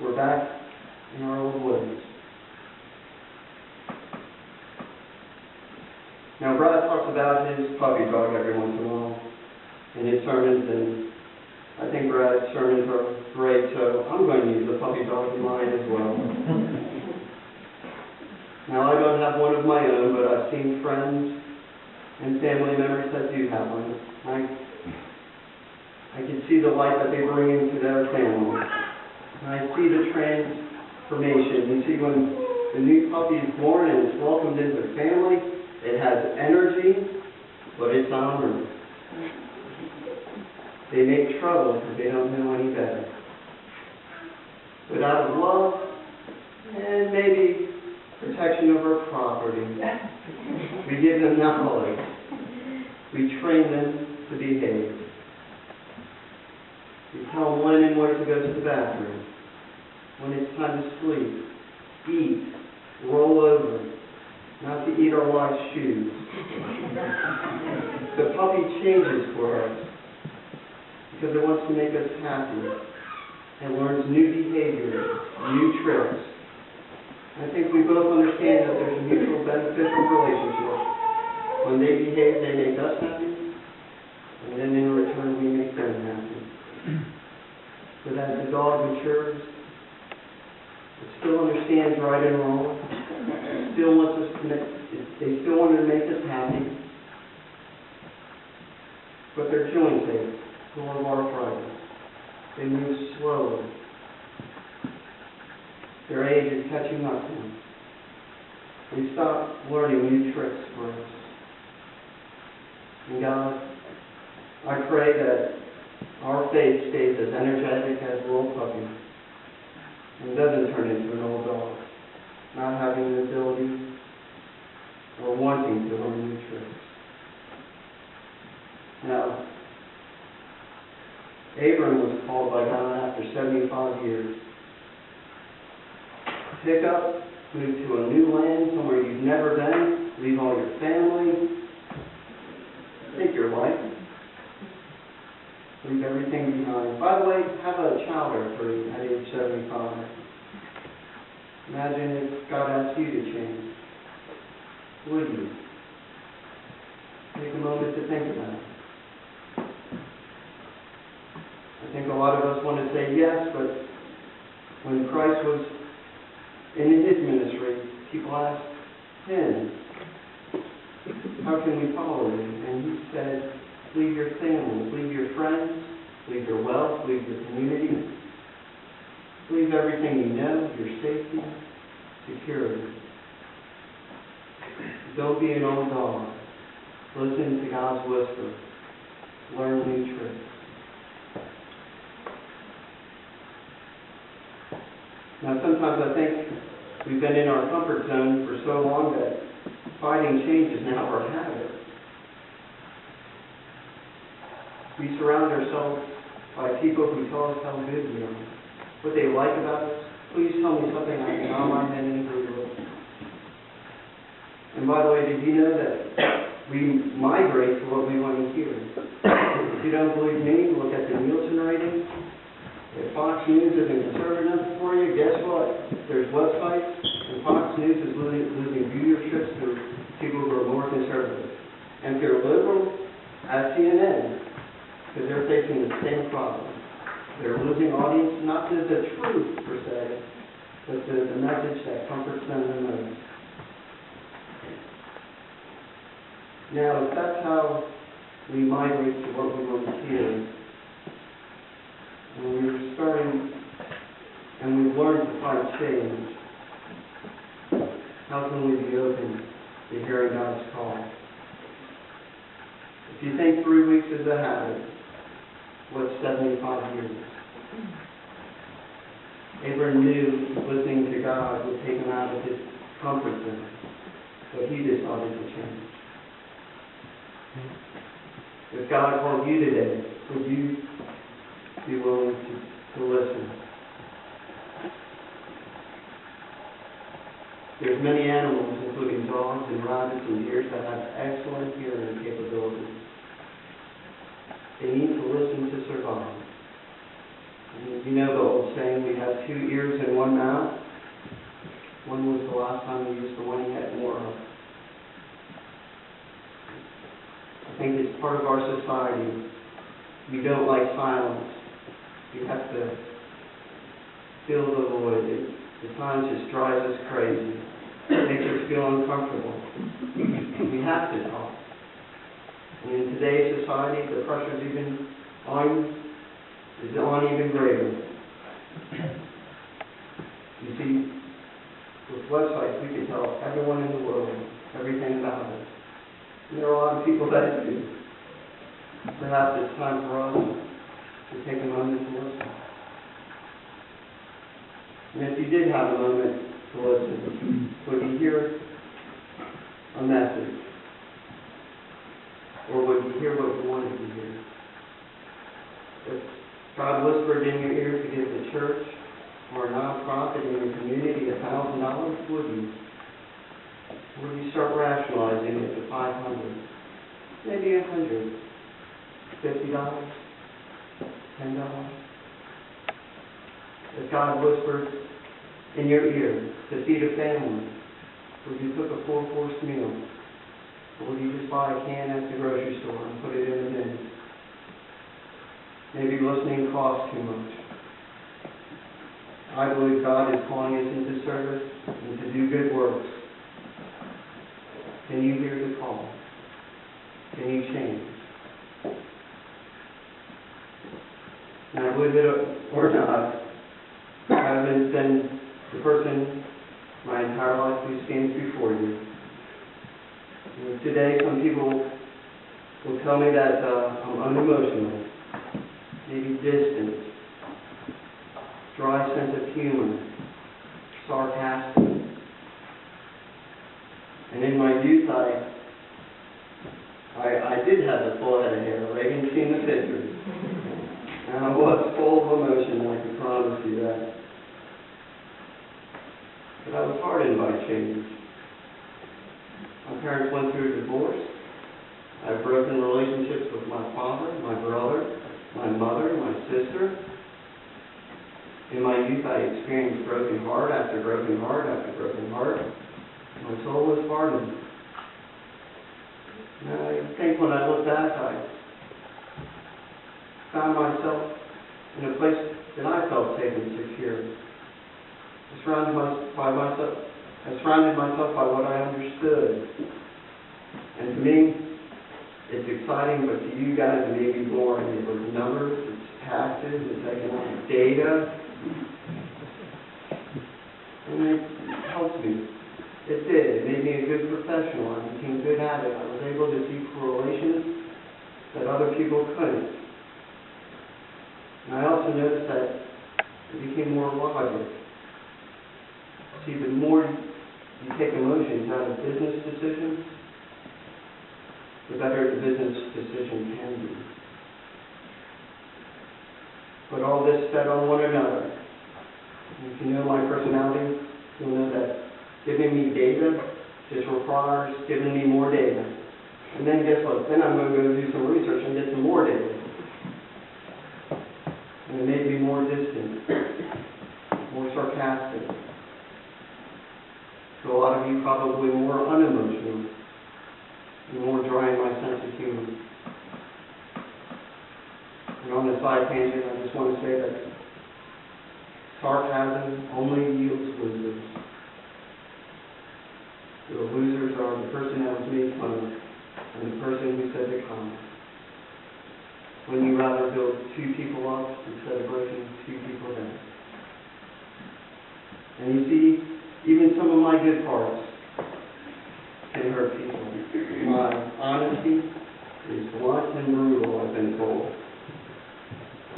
we're back in our old ways. Now, Brad talks about his puppy dog every once in a while in his sermons, and I think Brad's sermons are great, so I'm going to use the puppy dog in mine as well. Now, I don't have one of my own, but I've seen friends and family members that do have one. I can see the light that they bring into their family. And I see the transformation. You see, when the new puppy is born and it's welcomed into the family, it has energy, but it's honored. They make trouble because they don't know any better. But out of love and maybe protection of our property, we give them knowledge. We train them to behave. We tell them when and where to go to the bathroom, when it's time to sleep, eat, roll over, not to eat our wife's shoes. The puppy changes for us because it wants to make us happy and learns new behaviors, new tricks. I think we both understand that there's a mutual beneficial relationship. When they behave, they make us happy, and then in return we make them happy. But as the dog matures, it still understands right and wrong. It still wants us to they still want to make us happy. But their joints ache, full of arthritis. They move slowly. Their age is catching up to them. They stop learning new tricks for us. And God, I pray that our faith stays as energetic as a little puppy and doesn't turn into an old dog, not having the ability or wanting to learn new tricks. Now, Abram was called by God after 75 years. Pick up, move to a new land, somewhere you've never been, leave all your family, take your life, leave everything behind. By the way, have a child or three at age 75. Imagine if God asked you to change. Would you? Take a moment to think about it. I think a lot of us want to say yes, but when Christ was in his ministry, people asked him, how can we follow you? And he said, leave your family, leave your friends, leave your wealth, leave your community, leave everything you know, your safety, security. Don't be an old dog. Listen to God's whisper. Learn new tricks. Now, sometimes I think we've been in our comfort zone for so long that fighting change is now our habit. We surround ourselves by people who tell us how good we are, what they like about us. Please tell me something I can nod my head and agree with. And by the way, did you know that we migrate to what we want to hear? If you don't believe me, look at the Nielsen ratings. If Fox News isn't conservative enough for you, guess what? There's websites, and Fox News is losing viewerships to people who are more conservative. And if you're liberal, ask CNN, because they're facing the same problem. They're losing audience, not to the truth, per se, but to the message that comforts them the most. Now, if that's how we migrate to what we want to hear, and we're starting, and we've learned to find change, how can we be open to hearing God's call? If you think 3 weeks is a habit, what's 75 years? Abram knew listening to God would take him out of his comfort zone, but he decided to change. If God called you today, would you be willing to listen? There's many animals, including dogs and rabbits and deer, that have excellent hearing capabilities. They need to listen to survive. And You know the old saying, we have two ears and one mouth. When was the last time you used the one you had more of? I think it's part of our society. We don't like silence. We have to fill the void. It at times just drives us crazy. It makes us feel uncomfortable. We have to talk. And in today's society, the pressure is on even greater. You see, with websites, we can tell everyone in the world everything about it. And there are a lot of people that do. Perhaps it's time for us to take a moment to listen. And if you did have a moment to listen, would you hear a message? Or would you hear what you wanted to hear? If God whispered in your ear to give the church or a nonprofit in your community $1,000, would you? Or would you start rationalizing it to $500? Maybe $100? $50? $10? If God whispered in your ear to feed a family, would you cook a 4-course meal? Or would you just buy a can at the grocery store and put it in the bin? Maybe listening costs too much. I believe God is calling us into service and to do good works. Can you hear the call? Can you change? Now, believe it or not, I haven't been the person my entire life who stands before you. Today, some people will tell me that I'm unemotional, maybe distant, dry sense of humor, sarcastic. And in my youth, I did have the full head of hair. Reagan's seen the pictures. And I was full of emotion, I can promise you that. But I was hardened by change. My parents went through a divorce. I've broken relationships with my father, my brother, my mother, my sister. In my youth, I experienced broken heart after broken heart after broken heart. My soul was hardened. And I think when I look back, I found myself in a place that I felt safe and secure. I surrounded myself by what I understood. And to me, it's exciting, but to you guys, it may be boring. It was numbers, it's taxes, it's economic data. And it helped me. It did. It made me a good professional. I became good at it. I was able to see correlations that other people couldn't. And I also noticed that it became more logic. See, the more you take emotions out of business decisions, the better the business decision can be. But all this fed on one another. And if you know my personality, you'll know that giving me data just requires giving me more data. And then guess what? Then I'm going to go do some research and get some more data. And it made me more distant, more sarcastic. To a lot of you, probably more unemotional, and more dry in my sense of humor. And on the side tangent, I just want to say that sarcasm only yields losers. The losers are the person that was made fun of and the person who said the comment. When you rather build two people up instead of breaking two people down. And you see, even some of my good parts can hurt people. My honesty is blunt and brutal, I've been told.